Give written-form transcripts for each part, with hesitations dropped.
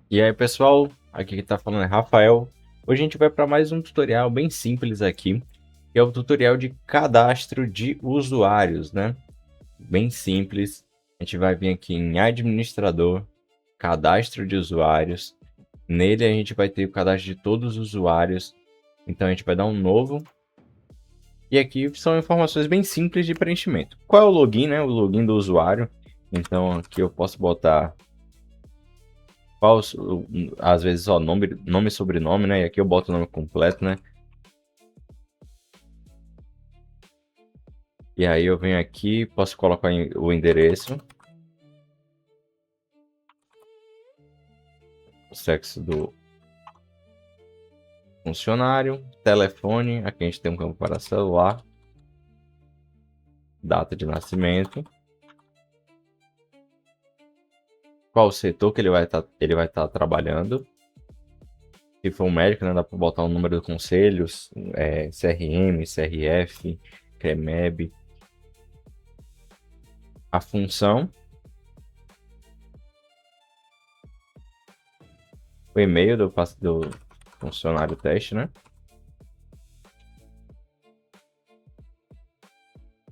E aí, pessoal, aqui que tá falando é Rafael. Hoje a gente vai para mais um tutorial bem simples aqui, que é o tutorial de cadastro de usuários, né? Bem simples. A gente vai vir aqui em administrador, cadastro de usuários. Nele a gente vai ter o cadastro de todos os usuários. Então a gente vai dar um novo. E aqui são informações bem simples de preenchimento. Qual é o login, né? O login do usuário. Então aqui eu posso botar às vezes só nome e sobrenome, né? E aqui eu boto o nome completo, né? E aí eu venho aqui, posso colocar o endereço, o sexo do funcionário, telefone, aqui a gente tem um campo para celular, data de nascimento, qual setor que ele vai estar trabalhando. Se for um médico, né, dá para botar o número de conselhos, CRM, CRF, CREMEB, a função, o e-mail do funcionário teste, né?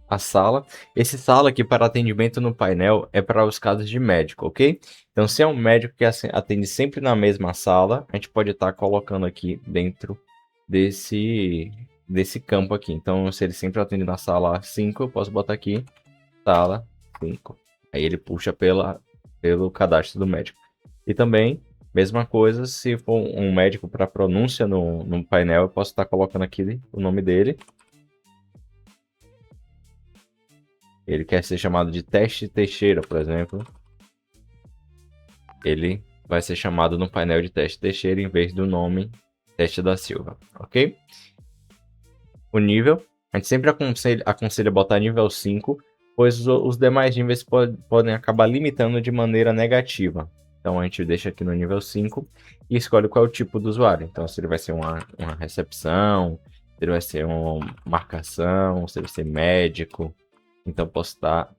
A sala. Esse sala aqui para atendimento no painel é para os casos de médico, ok? Então, se é um médico que atende sempre na mesma sala, a gente pode estar colocando aqui dentro desse campo aqui. Então, se ele sempre atende na sala 5, eu posso botar aqui sala 5. Aí ele puxa pelo cadastro do médico. E também, mesma coisa, se for um médico para pronúncia no painel, eu posso estar colocando aqui o nome dele. Ele quer ser chamado de Teste Teixeira, por exemplo. Ele vai ser chamado no painel de Teste Teixeira em vez do nome Teste da Silva, ok? O nível, a gente sempre aconselha botar nível 5, pois os demais níveis podem acabar limitando de maneira negativa. Então a gente deixa aqui no nível 5 e escolhe qual é o tipo do usuário. Então se ele vai ser uma recepção, se ele vai ser uma marcação, se ele vai ser médico. Então posso estar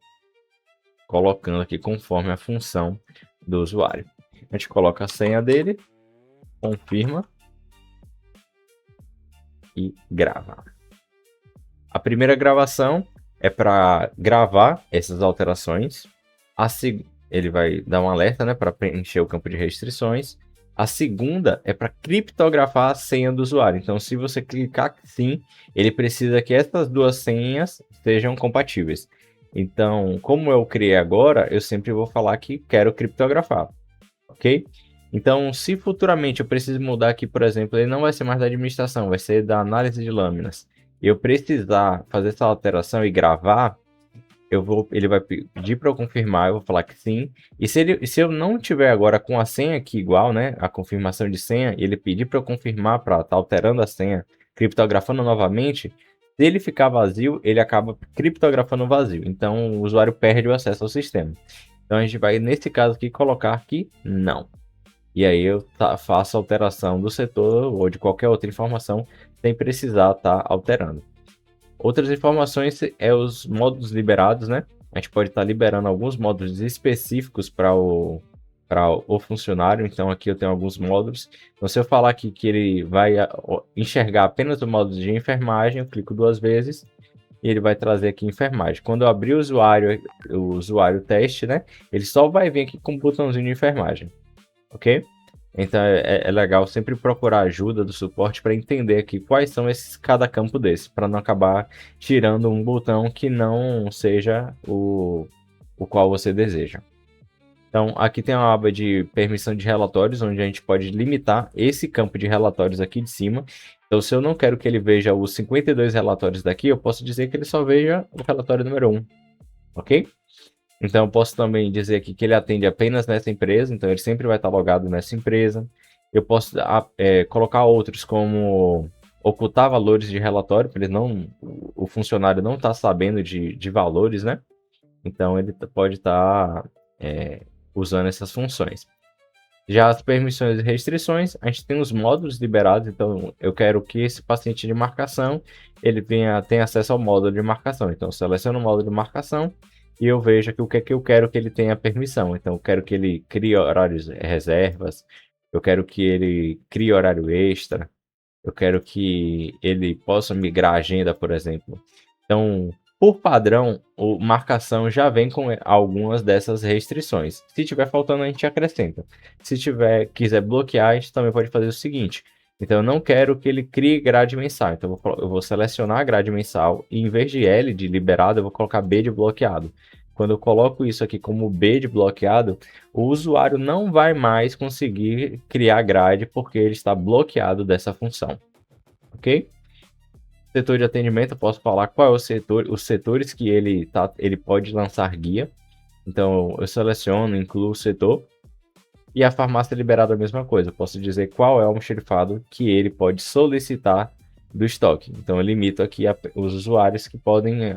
colocando aqui conforme a função do usuário. A gente coloca a senha dele, confirma e grava. A primeira gravação é para gravar essas alterações. Ele vai dar um alerta, né, para preencher o campo de restrições. A segunda é para criptografar a senha do usuário. Então, se você clicar sim, ele precisa que essas duas senhas sejam compatíveis. Então, como eu criei agora, eu sempre vou falar que quero criptografar, ok? Então, se futuramente eu preciso mudar aqui, por exemplo, ele não vai ser mais da administração, vai ser da análise de lâminas. E eu precisar fazer essa alteração e gravar, ele vai pedir para eu confirmar, eu vou falar que sim. E se eu não tiver agora com a senha aqui igual, né, a confirmação de senha, e ele pedir para eu confirmar para estar alterando a senha, criptografando novamente, se ele ficar vazio, ele acaba criptografando vazio. Então o usuário perde o acesso ao sistema. Então a gente vai, nesse caso aqui, colocar que não. E aí eu faço a alteração do setor ou de qualquer outra informação sem precisar estar alterando. Outras informações é os módulos liberados, né? A gente pode estar liberando alguns módulos específicos para o funcionário. Então aqui eu tenho alguns módulos. Então se eu falar aqui que ele vai enxergar apenas o módulo de enfermagem, eu clico duas vezes e ele vai trazer aqui enfermagem. Quando eu abrir o usuário teste, né? Ele só vai vir aqui com o botãozinho de enfermagem, ok? Então é legal sempre procurar ajuda do suporte para entender aqui quais são cada campo desse, para não acabar tirando um botão que não seja o qual você deseja. Então aqui tem uma aba de permissão de relatórios, onde a gente pode limitar esse campo de relatórios aqui de cima. Então se eu não quero que ele veja os 52 relatórios daqui, eu posso dizer que ele só veja o relatório número 1, ok? Então eu posso também dizer aqui que ele atende apenas nessa empresa, então ele sempre vai estar logado nessa empresa. Eu posso colocar outros como ocultar valores de relatório, para o funcionário não está sabendo de valores, né? Então ele pode estar usando essas funções. Já as permissões e restrições, a gente tem os módulos liberados, então eu quero que esse paciente de marcação ele tenha acesso ao módulo de marcação. Então eu seleciono o módulo de marcação e eu vejo aqui o que é que eu quero que ele tenha permissão. Então eu quero que ele crie horários reservas, eu quero que ele crie horário extra, eu quero que ele possa migrar a agenda, por exemplo. Então, por padrão, o marcação já vem com algumas dessas restrições. Se tiver faltando, a gente acrescenta. Se quiser bloquear, a gente também pode fazer o seguinte. Então, eu não quero que ele crie grade mensal. Então, eu vou selecionar a grade mensal e, em vez de L de liberado, eu vou colocar B de bloqueado. Quando eu coloco isso aqui como B de bloqueado, o usuário não vai mais conseguir criar grade porque ele está bloqueado dessa função. Ok? Setor de atendimento, eu posso falar qual é o setor, os setores que ele pode lançar guia. Então, eu seleciono, incluo o setor. E a farmácia liberada a mesma coisa. Eu posso dizer qual é o almoxarifado que ele pode solicitar do estoque. Então, eu limito aqui os usuários que podem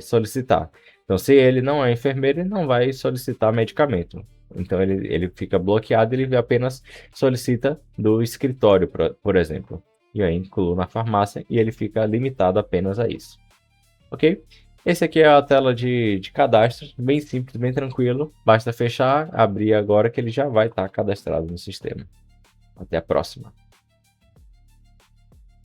solicitar. Então, se ele não é enfermeiro, ele não vai solicitar medicamento. Então, ele fica bloqueado, ele apenas solicita do escritório, por exemplo. E aí, incluo na farmácia e ele fica limitado apenas a isso. Ok? Esse aqui é a tela de cadastro, bem simples, bem tranquilo. Basta fechar, abrir agora que ele já vai estar cadastrado no sistema. Até a próxima.